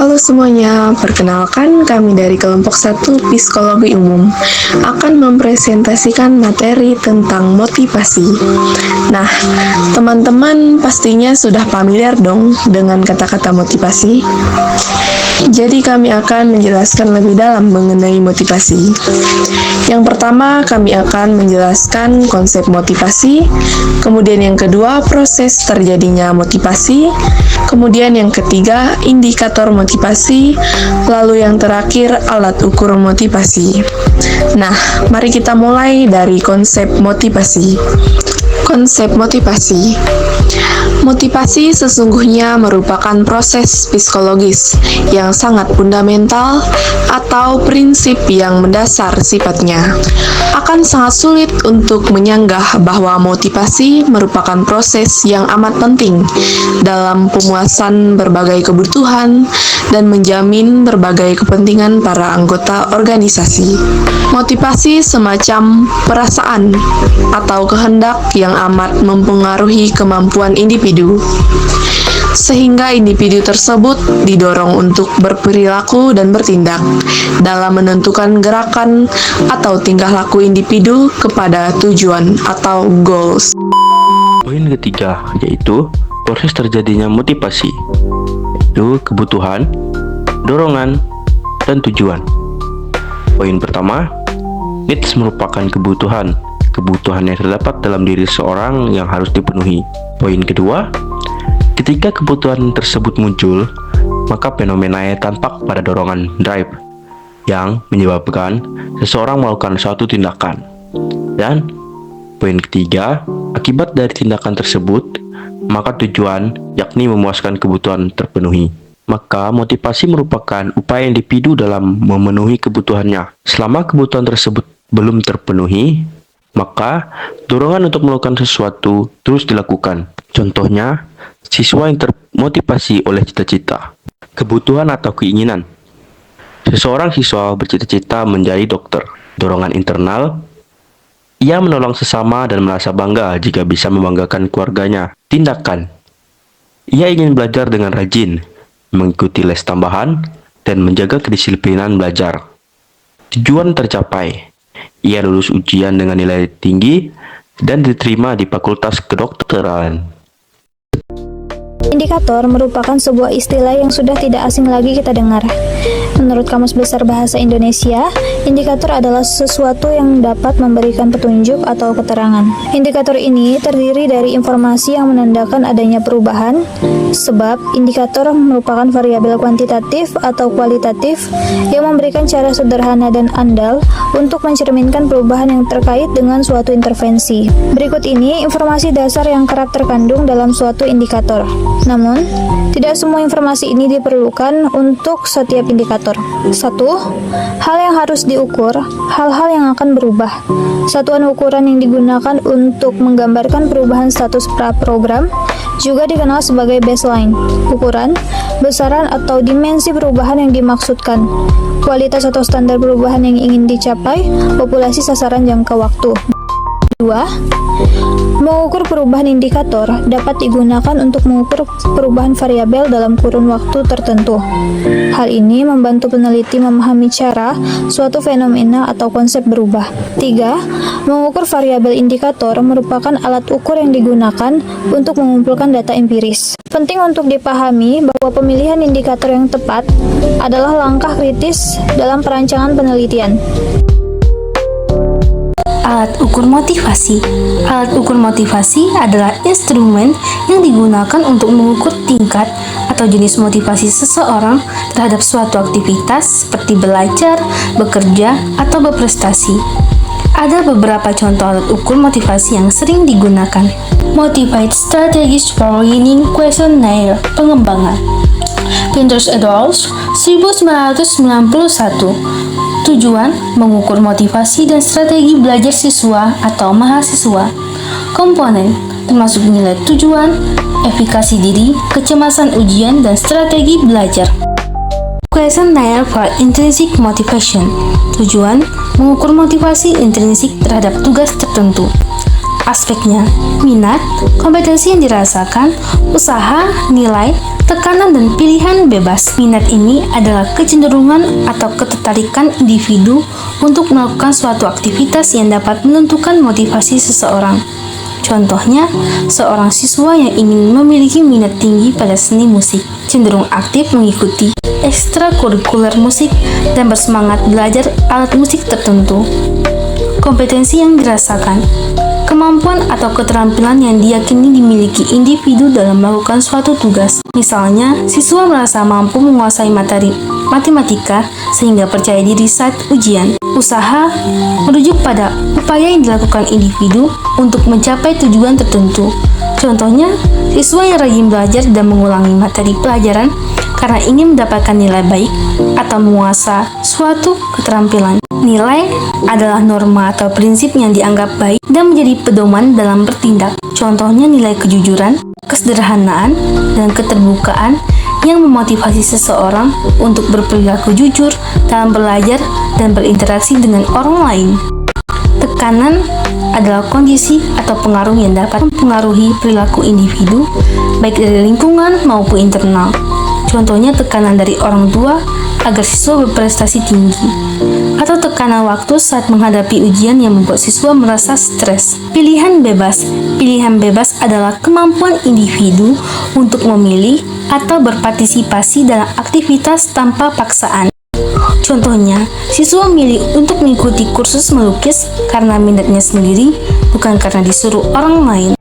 Halo semuanya, perkenalkan kami dari kelompok 1 Psikologi Umum akan mempresentasikan materi tentang motivasi. Nah, teman-teman pastinya sudah familiar dong dengan kata-kata motivasi. Jadi kami akan menjelaskan lebih dalam mengenai motivasi. Yang pertama, kami akan menjelaskan konsep motivasi, kemudian yang kedua, proses terjadinya motivasi, kemudian yang ketiga, indikator motivasi, lalu yang terakhir, alat ukur motivasi. Nah, mari kita mulai dari konsep motivasi. Konsep motivasi. Motivasi sesungguhnya merupakan proses psikologis yang sangat fundamental atau prinsip yang mendasar sifatnya. Akan sangat sulit untuk menyanggah bahwa motivasi merupakan proses yang amat penting dalam pemuasan berbagai kebutuhan dan menjamin berbagai kepentingan para anggota organisasi. Motivasi semacam perasaan atau kehendak yang amat mempengaruhi kemampuan individu, sehingga individu tersebut didorong untuk berperilaku dan bertindak dalam menentukan gerakan atau tingkah laku individu kepada tujuan atau goals. Poin ketiga yaitu proses terjadinya motivasi, yaitu kebutuhan, dorongan, dan tujuan. Poin pertama, needs merupakan kebutuhan yang terdapat dalam diri seorang yang harus dipenuhi. Poin kedua, ketika kebutuhan tersebut muncul, maka fenomenanya tampak pada dorongan drive yang menyebabkan seseorang melakukan suatu tindakan. Dan poin ketiga, akibat dari tindakan tersebut, maka tujuan yakni memuaskan kebutuhan terpenuhi. Maka motivasi merupakan upaya individu dalam memenuhi kebutuhannya. Selama kebutuhan tersebut belum terpenuhi, maka dorongan untuk melakukan sesuatu terus dilakukan. Contohnya, siswa yang termotivasi oleh cita-cita, kebutuhan atau keinginan. Seseorang siswa bercita-cita menjadi dokter. Dorongan internal, ia menolong sesama dan merasa bangga jika bisa membanggakan keluarganya. Tindakan, ia ingin belajar dengan rajin, mengikuti les tambahan, dan menjaga kedisiplinan belajar. Tujuan tercapai, ia lulus ujian dengan nilai tinggi dan diterima di Fakultas Kedokteran. Indikator merupakan sebuah istilah yang sudah tidak asing lagi kita dengar. Menurut Kamus Besar Bahasa Indonesia, indikator adalah sesuatu yang dapat memberikan petunjuk atau keterangan. Indikator ini terdiri dari informasi yang menandakan adanya perubahan, sebab indikator merupakan variabel kuantitatif atau kualitatif yang memberikan cara sederhana dan andal untuk mencerminkan perubahan yang terkait dengan suatu intervensi. Berikut ini informasi dasar yang kerap terkandung dalam suatu indikator. Namun, tidak semua informasi ini diperlukan untuk setiap indikator. 1. Hal yang harus diukur, hal-hal yang akan berubah. Satuan ukuran yang digunakan untuk menggambarkan perubahan status praprogram juga dikenal sebagai baseline. Ukuran, besaran atau dimensi perubahan yang dimaksudkan, kualitas atau standar perubahan yang ingin dicapai, populasi sasaran jangka waktu. 2. Mengukur perubahan indikator dapat digunakan untuk mengukur perubahan variabel dalam kurun waktu tertentu. Hal ini membantu peneliti memahami cara suatu fenomena atau konsep berubah. 3. Mengukur variabel indikator merupakan alat ukur yang digunakan untuk mengumpulkan data empiris. Penting untuk dipahami bahwa pemilihan indikator yang tepat adalah langkah kritis dalam perancangan penelitian. Alat ukur motivasi. Alat ukur motivasi adalah instrumen yang digunakan untuk mengukur tingkat atau jenis motivasi seseorang terhadap suatu aktivitas seperti belajar, bekerja, atau berprestasi. Ada beberapa contoh alat ukur motivasi yang sering digunakan. Motivate Strategies for Winning Questionnaire pengembangan. Pinterest et al. 1991. Tujuan, mengukur motivasi dan strategi belajar siswa atau mahasiswa. Komponen, termasuk nilai tujuan, efikasi diri, kecemasan ujian, dan strategi belajar. Questionnaire for Intrinsic Motivation. Tujuan, mengukur motivasi intrinsik terhadap tugas tertentu. aspeknya: minat, kompetensi yang dirasakan, usaha, nilai, tekanan, dan pilihan bebas. Minat ini adalah kecenderungan atau ketertarikan individu untuk melakukan suatu aktivitas yang dapat menentukan motivasi seseorang. Contohnya, seorang siswa yang ingin memiliki minat tinggi pada seni musik, cenderung aktif mengikuti ekstrakurikuler musik dan bersemangat belajar alat musik tertentu. Kompetensi yang dirasakan, kemampuan atau keterampilan yang diyakini dimiliki individu dalam melakukan suatu tugas. Misalnya, siswa merasa mampu menguasai materi matematika sehingga percaya diri saat ujian. Usaha merujuk pada upaya yang dilakukan individu untuk mencapai tujuan tertentu. Contohnya, siswa yang rajin belajar dan mengulangi materi pelajaran karena ingin mendapatkan nilai baik atau menguasai suatu keterampilan. Nilai adalah norma atau prinsip yang dianggap baik dan menjadi pedoman dalam bertindak. Contohnya nilai kejujuran, kesederhanaan, dan keterbukaan yang memotivasi seseorang untuk berperilaku jujur dalam belajar dan berinteraksi dengan orang lain. Tekanan adalah kondisi atau pengaruh yang dapat mempengaruhi perilaku individu, baik dari lingkungan maupun internal. Contohnya tekanan dari orang tua agar siswa berprestasi tinggi, atau tekanan waktu saat menghadapi ujian yang membuat siswa merasa stres. Pilihan bebas. Pilihan bebas adalah kemampuan individu untuk memilih atau berpartisipasi dalam aktivitas tanpa paksaan. Contohnya, siswa memilih untuk mengikuti kursus melukis karena minatnya sendiri, bukan karena disuruh orang lain.